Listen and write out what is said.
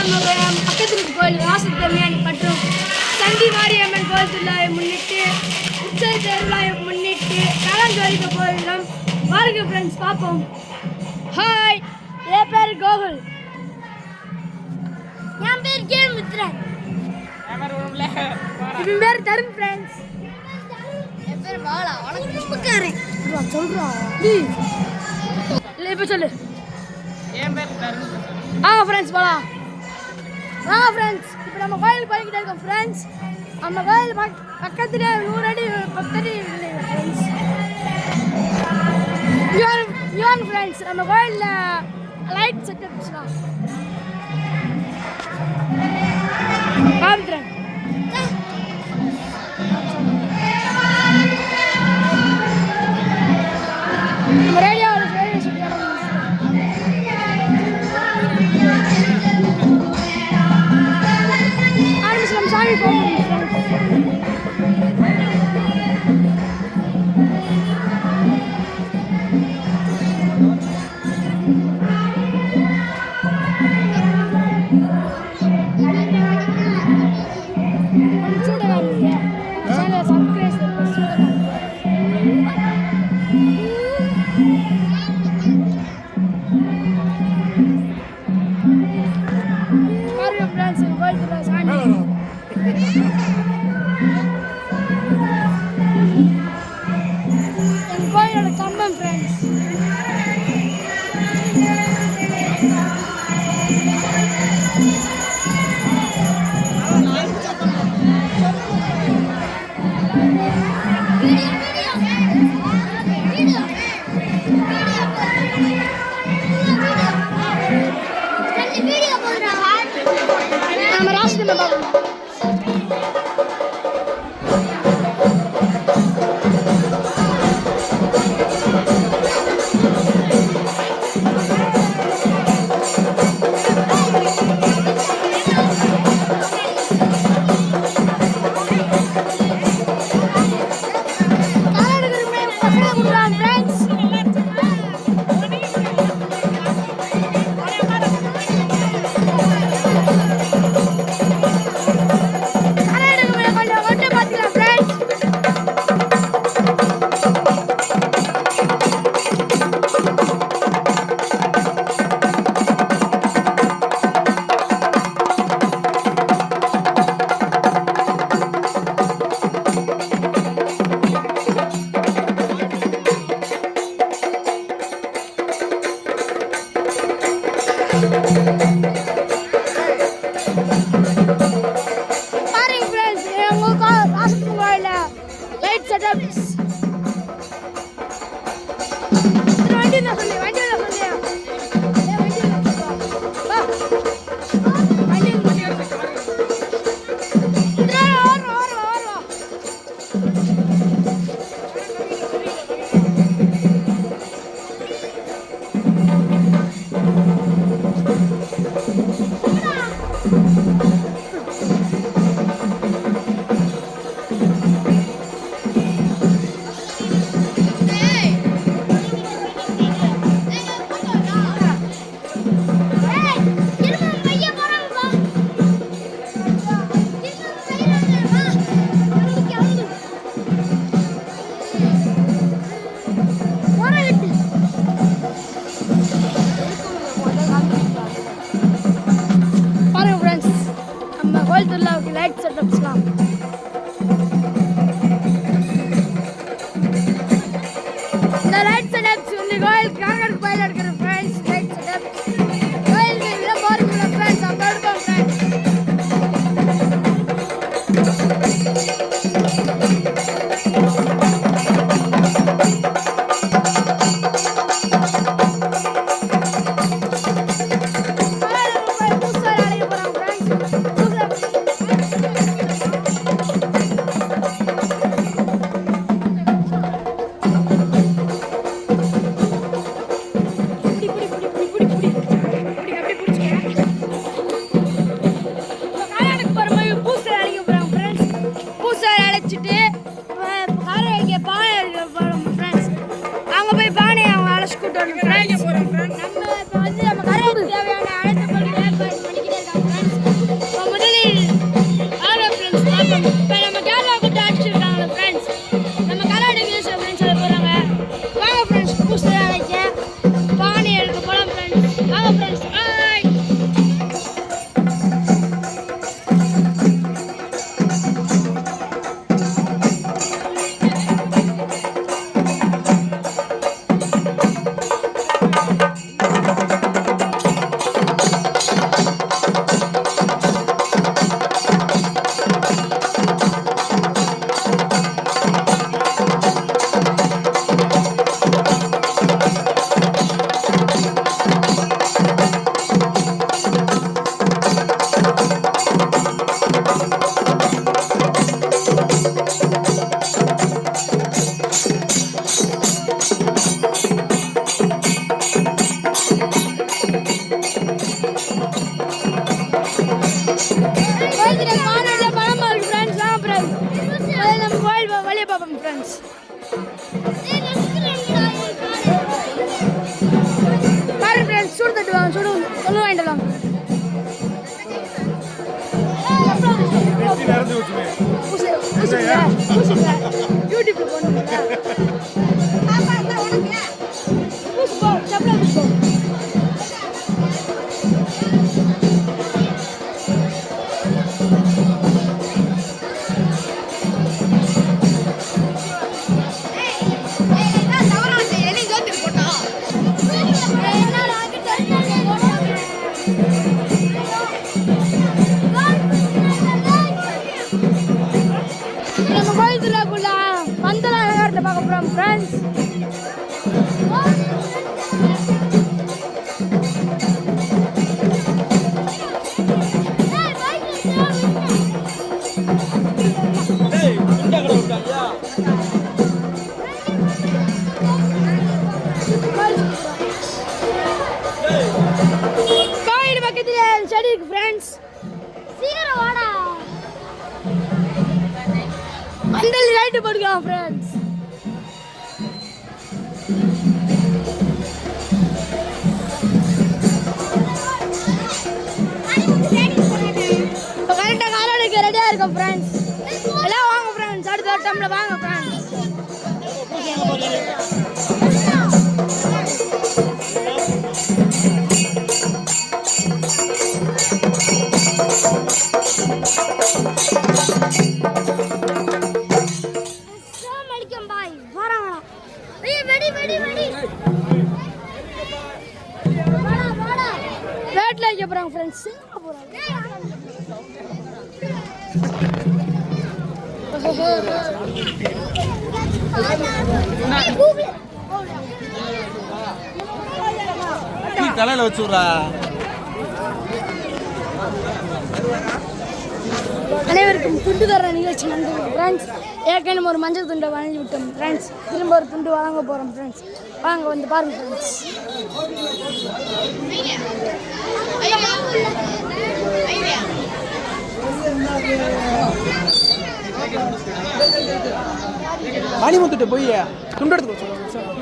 பக்கத்தில் கோயில் வாசத்தமிழன் மற்றும் சண்டி மாரியம்மன் கோயில் திருவிழாவை முன்னிட்டு உற்சவ திருவிழாவை முன்னிட்டு கலந்து வலிக்க போகிறோம். பாருங்க ஃப்ரெண்ட்ஸ், பார்ப்போம். ஹாய், என் பேர் கோகுல். என் பேர் கேமித்ரன். என் பேர் தருண் ஃப்ரெண்ட்ஸ். என் பேர் பாலா. வணக்கம் சொல்றா இல்லை இப்போ சொல்லு. என் பேர் தருண். ஃப்ரெண்ட்ஸ் பாலா. ஃப்ரெண்ட்ஸ், இப்போ நம்ம கோயில் போய்கிட்டே இருக்கோம் ஃப்ரெண்ட்ஸ். நம்ம கோயில் பக்கத்துல 100 அடி 10 அடி ஃப்ரெண்ட்ஸ். யுவன் ஃப்ரெண்ட்ஸ், நம்ம கோயிலில் லைட் செட்டப்ஸ்லாம் காமிக்கிறேன். நம்ம ரேடியோ ஆரம்பிச்சலாம். சாமி போகும். கோயிலோட கம்பம் ஃப்ரெண்ட்ஸ். நம்ம ராசிதமே பார்க்கணும். பாருங்க ஃப்ரெண்ட்ஸ், உங்களுக்கு வாசத்துக்கு கோயில லைட் செட்டப்ஸ். வண்டி தான் சொல்லி லைட் செட்டப்ஸ்லாம். இந்த லைட் செட்டப்ஸ் வந்து கோயில் காக்கடு கோயில் எடுக்கிற ஃப்ரெண்ட்ஸ். லைட் செட்டப்ஸ் கோயில் இல்லை போகிறீங்களா ஃப்ரெண்ட்ஸ்? அப்போ எடுப்போம் ஃப்ரெண்ட்ஸ். புதுசாக அழைக்க போகிறோம் ஃப்ரெண்ட்ஸ். ஃப்ரெண்ட்ஸ். பாருங்க ஃப்ரெண்ட்ஸ், சூடு தட்டுவாங்க, சூடு ஒன்று வாங்கிட்டு வாங்க. யூடியூப்ல போனீங்களா? நம்ம கோயிலுக்குள்ள பந்தலாம் விளையாட்டு பார்க்க போறோம் ஃப்ரெண்ட்ஸ். கோயில் பக்கத்துல செடி இருக்கு ஃப்ரெண்ட்ஸ். சீக்கிரம் வாடா. பந்தல் லைட் போடுங்க ஃப்ரெண்ட்ஸ். இப்போ கரெக்டாக காலோடைக்கு ரெடியாக இருக்கும் ஃப்ரெண்ட்ஸ். எல்லாம் வாங்க ஃப்ரெண்ட்ஸ், அடுத்த டைமில் வாங்க ஃப்ரெண்ட்ஸ். வேட்டில் வைக்க போகிறாங்க ஃப்ரெண்ட்ஸ். தலையில வச்சுடுறா. அனைவருக்கும் துண்டு தர நிகழ்ச்சி நடந்தது ஃப்ரெண்ட்ஸ். ஏற்கனவே ஒரு மஞ்சள் துண்டை வழங்கி விட்டோம் ஃப்ரெண்ட்ஸ். திரும்ப ஒரு துண்டு வழங்க போகிறோம் ஃப்ரெண்ட்ஸ். வாங்க வந்து பாருங்க ஃப்ரெண்ட்ஸ். மணிமுத்துட்டு போய் துண்டு எடுத்து